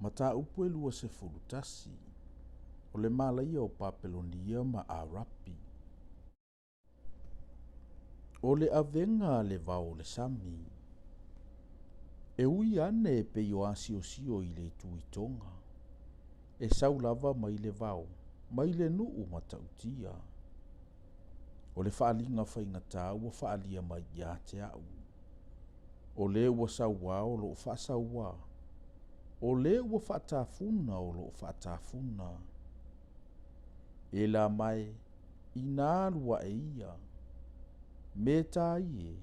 Mata upu e lua se fulutasi. O le malaia o Papelonia ma Arapi. O le avenga le vao le sami. E ui ane e peio asio sio i le tuitonga. E saulava mai le vao, mai le nuu matautia. O le faalinga faingata ua faalia mai ia te au. O le ua saua o lo faasaua. O le ua faatafuna o lo faatafuna. E la mai, ina lua e ia. Me ta ie,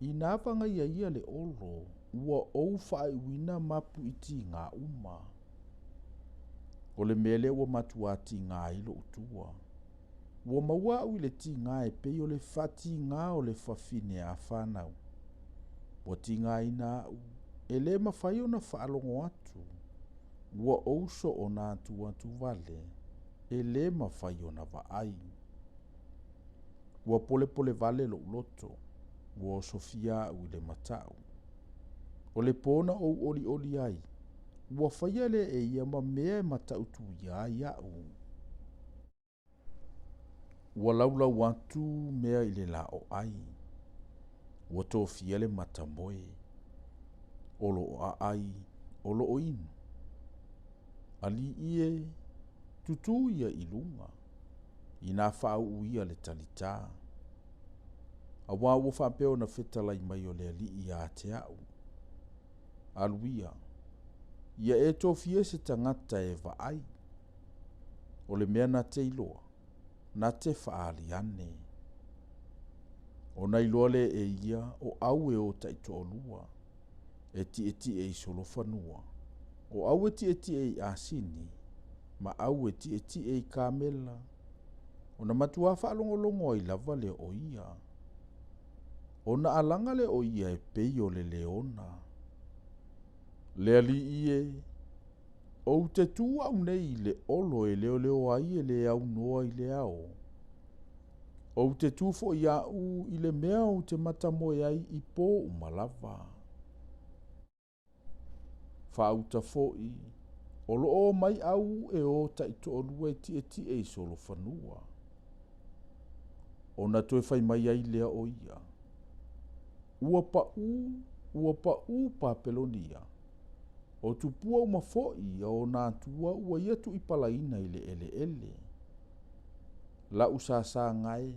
ina vanga ia le olo, ua ou faaiwina mapu iti ngā uma. O le mele ua matua ti ngā ilo utua. Ua maua au le ti ngā e pei o le fati ngā o le fafine a whanau. Ua ti ngā ina au, e le mawhai o na whaalongo atu. Ua ouso o nā atu vale, e le mawhai o na vaai. Ua pole vale lo uloto, ua sofia au le matau. O le pona o oli ai, ua whaia le e ia ma mea matau tu ia iau. Ua laulau atu mea i le la o ai. Ua tofia le matamoe. Olo o a ai, olo o inu. Ali ie, tutu ia ilunga. Ina whau ia le talita. Awa ua whapeo na whetalai mai o le ali ia te au. Aluia. Ia e tofia se tangata e vaai. O le mea na te iloa. Na te whaaliane. O na iloa le e ia o au e o taito o lua. E ti e solo whanua. O au e ti e asini. Ma au e ti e kamela. O na matua whaalongolongo i lava le o ia. O na alanga le o ia e pei o le leona. Le ali ie. O te tu au nei le olo e leo ai e le au noa i le ao. O te tu fo i au i le mea o te matamoe ai i po umalava. Whauta fo i. O loo mai au e o taito o lua ti e solo whanua. O na toe whai mai ai lea o ia. Ua pa u Papelonia. O tupua uma fo'i o nā tua ua iatu i palaina i le ele. La usasa ngai,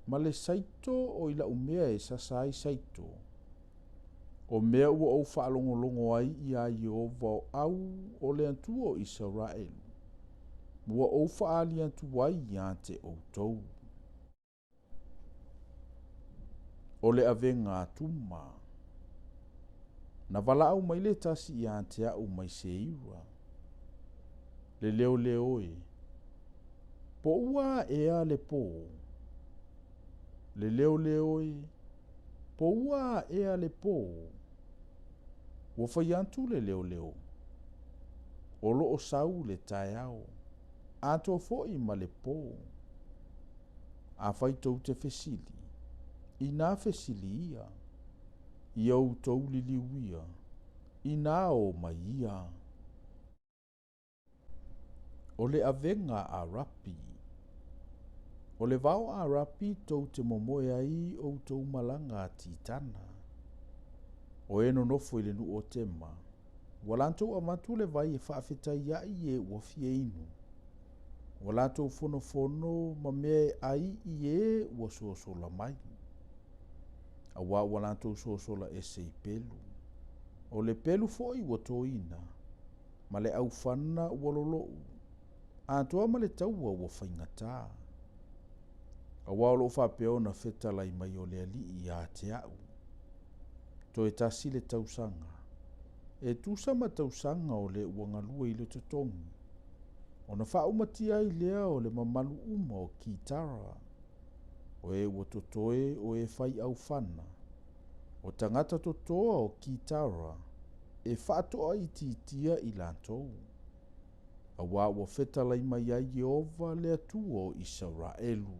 ma le saito o i la umea e sasai saito. O mea ua au whaalongolongo ai i a Jehova o au o le antua o Israel. Ua au whaali antua ai i a te outou. O le avenga atuma. Na wala au mai le tasi i a te au mai se iwa. Le leo e. Po ua e a le po. Le leo e. Po ua e a le po. Ua whaiantu le leo. O lo o sau le tae au. A to fo i ma le po. A whaitou te fesili. I nā fesili ia. Ia u tau lili uia. I nā o mai ia. O le avenga a rapi. O le vao a rapi tau te momoe ai o tau malanga a titana. O eno nofo i le nu o tema. Walantou amatu le vai e whaafetai ai e uafie inu. Walantou fono ma mea ai i e ua sosola mai. Awa walantou sosola e sei pelu. O le pelu foi ua toina. Ma le au whana ua lolou. Antoa ma le taua ua whaingata. Awa o lo whapeo na whetalai mai o le ali i a te au. To e tasi le tausanga. E tusa ma tausanga o le uangalua i le totongi. O na whaumatia i lea o le mamalu uma o kitara. O e ua totoe o e whai au whana. O tangata totoa o kitara. E whaatoa i titia i lantou. Awa ua whetalai mai ai Jehova le atua o Israelu.